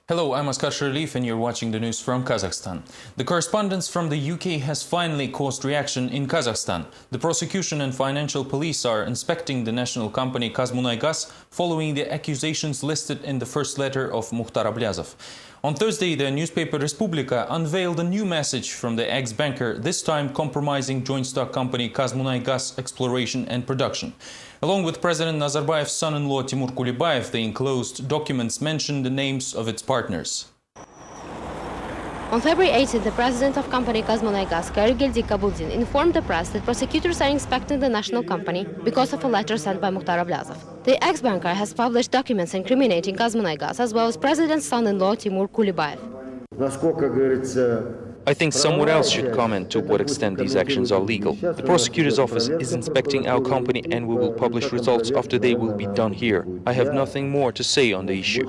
Hello, I'm Askar Sharif and you're watching the news from Kazakhstan. The correspondence from the UK has finally caused reaction in Kazakhstan. The prosecution and financial police are inspecting the national company Kazmunaygas following the accusations listed in the first letter of Mukhtar Ablyazov. On Thursday, the newspaper Respublika unveiled a new message from the ex-banker, this time compromising joint stock company Kazmunaygas Exploration and Production. Along with President Nazarbayev's son-in-law Timur Kulibayev, the enclosed documents mention the names of its partners. On February 18, the president of company Kazmunaygas, Karygeldi Kabuldin, informed the press that prosecutors are inspecting the national company because of a letter sent by Mukhtar Ablyazov. The ex-banker has published documents incriminating Kazmunaygas as well as president's son-in-law Timur Kulibayev. I think someone else should comment to what extent these actions are legal. The prosecutor's office is inspecting our company and we will publish results after they will be done here. I have nothing more to say on the issue.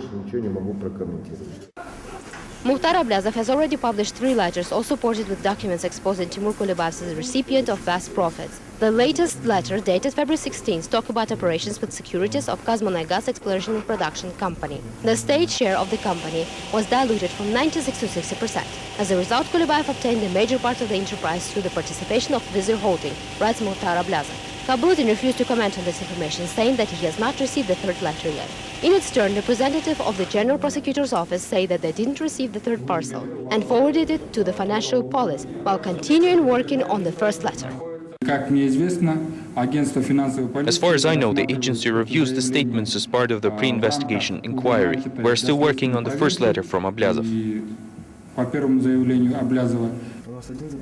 Mukhtar Ablyazov has already published 3 letters, all supported with documents exposing Timur Kulibayev as a recipient of vast profits. The latest letter, dated February 16, talks about operations with securities of Kazmunaygas Exploration and Production Company. The state share of the company was diluted from 96 to 60%. As a result, Kulibayev obtained a major part of the enterprise through the participation of Vizir Holding, writes Mukhtar Ablyazov. Kabuldin refused to comment on this information, saying that he has not received the 3rd letter yet. In its turn, the representative of the General Prosecutor's Office say that they didn't receive the 3rd parcel and forwarded it to the Financial Police while continuing working on the 1st letter. As far as I know, the agency reviews the statements as part of the pre-investigation inquiry. We're still working on the 1st letter from Ablyazov.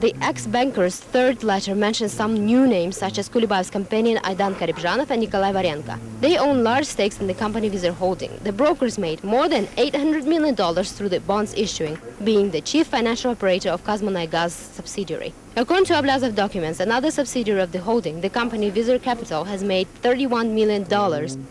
The ex-banker's 3rd letter mentions some new names such as Kulibayev's companion Aydan Karibzhanov and Nikolai Varenka. They own large stakes in the company Vizir Holding. The brokers made more than $800 million through the bonds issuing, being the chief financial operator of Kazmunaygas subsidiary. According to Ablyazov documents, another subsidiary of the holding, the company Vizir Capital, has made $31 million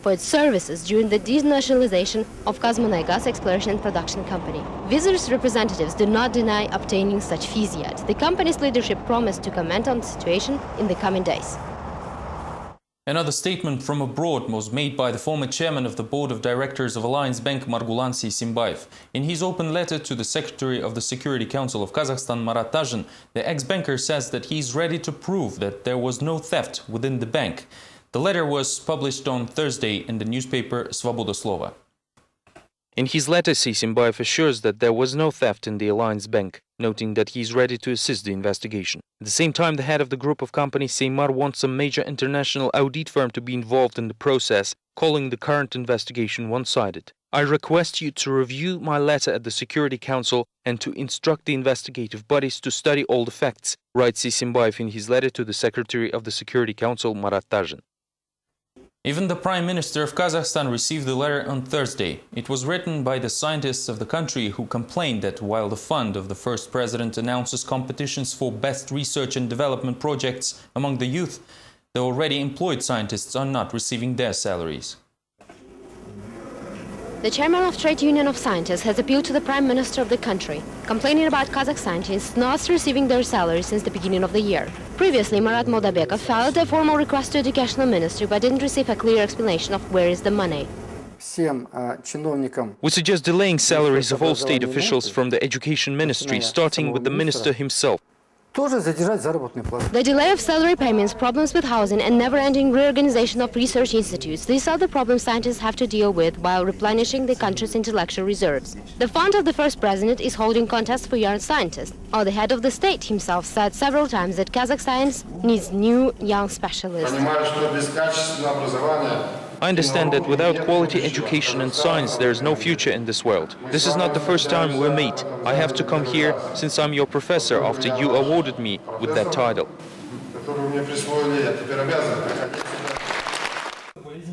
for its services during the denationalization of Kazmunaygas Exploration and Production Company. Vizir's representatives do not deny obtaining such fees yet. The company's leadership promised to comment on the situation in the coming days. Another statement from abroad was made by the former chairman of the board of directors of Alliance Bank, Margulan Seysimbayev. In his open letter to the Secretary of the Security Council of Kazakhstan, Marat Tajin, the ex-banker says that he is ready to prove that there was no theft within the bank. The letter was published on Thursday in the newspaper Svoboda Slova. In his letter, Seysimbayev assures that there was no theft in the Alliance Bank, noting that he is ready to assist the investigation. At the same time, the head of the group of companies, Seymar, wants a major international audit firm to be involved in the process, calling the current investigation one-sided. I request you to review my letter at the Security Council and to instruct the investigative bodies to study all the facts, writes Seysimbayev in his letter to the Secretary of the Security Council, Marat Tajin. Even the Prime Minister of Kazakhstan received the letter on Thursday. It was written by the scientists of the country who complained that while the fund of the first president announces competitions for best research and development projects among the youth, the already employed scientists are not receiving their salaries. The chairman of Trade Union of Scientists has appealed to the Prime Minister of the country, complaining about Kazakh scientists not receiving their salaries since the beginning of the year. Previously, Marat Modabekov filed a formal request to Educational Ministry but didn't receive a clear explanation of where is the money. We suggest delaying salaries of all state officials from the Education Ministry, starting with the minister himself. The delay of salary payments, problems with housing and never-ending reorganization of research institutes, these are the problems scientists have to deal with while replenishing the country's intellectual reserves. The fund of the first president is holding contests for young scientists, while the head of the state himself said several times that Kazakh science needs new young specialists. I understand that without quality education and science there is no future in this world. This is not the first time we meet. I have to come here since I'm your professor after you awarded me with that title.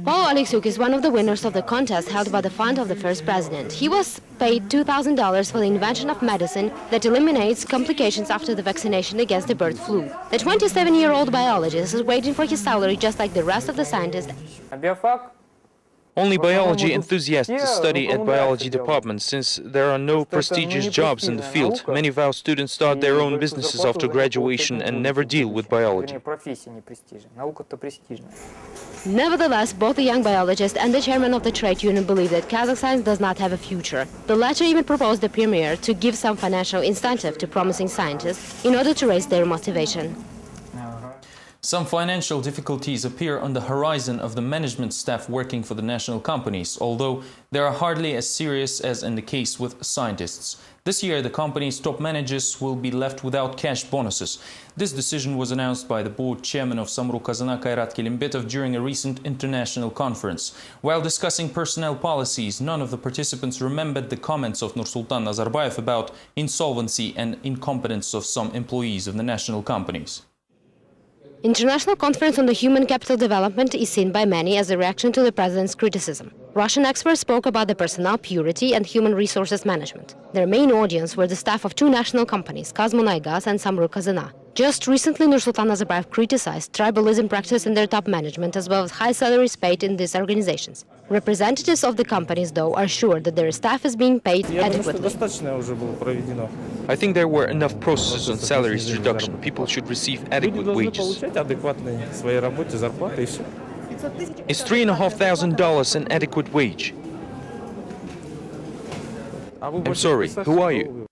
Paul Alexiuk is one of the winners of the contest held by the fund of the first president. He was paid $2,000 for the invention of medicine that eliminates complications after the vaccination against the bird flu. The 27-year-old biologist is waiting for his salary just like the rest of the scientists. Only biology enthusiasts study at biology departments, since there are no prestigious jobs in the field. Many of our students start their own businesses after graduation and never deal with biology. Nevertheless, both the young biologist and the chairman of the trade union believe that Kazakhstan does not have a future. The latter even proposed the premier to give some financial incentive to promising scientists in order to raise their motivation. Some financial difficulties appear on the horizon of the management staff working for the national companies, although they are hardly as serious as in the case with scientists. This year, the company's top managers will be left without cash bonuses. This decision was announced by the board chairman of Samru-Kazana Kairat Kelimbetov during a recent international conference. While discussing personnel policies, none of the participants remembered the comments of Nursultan Nazarbayev about insolvency and incompetence of some employees of the national companies. International Conference on the Human Capital Development is seen by many as a reaction to the president's criticism. Russian experts spoke about the personnel purity and human resources management. Their main audience were the staff of two national companies, Kazmunaygaz and Samru-Kazana. Just recently, Nursultan Nazarbayev criticized tribalism practice in their top management as well as high salaries paid in these organizations. Representatives of the companies, though, are sure that their staff is being paid adequately. I think there were enough processes on salaries reduction. People should receive adequate wages. Is $3,500 an adequate wage? I'm sorry, who are you?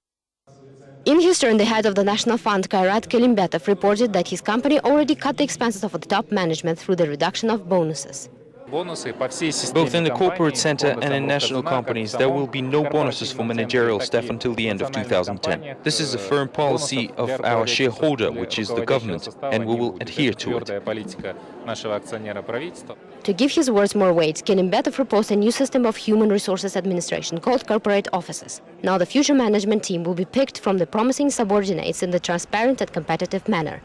In his turn, the head of the National Fund, Kairat Kelimbetov, reported that his company already cut the expenses of the top management through the reduction of bonuses. Both in the corporate center and in national companies, there will be no bonuses for managerial staff until the end of 2010. This is a firm policy of our shareholder, which is the government, and we will adhere to it. To give his words more weight, Kelimbetov proposed a new system of human resources administration called corporate offices. Now the future management team will be picked from the promising subordinates in the transparent and competitive manner.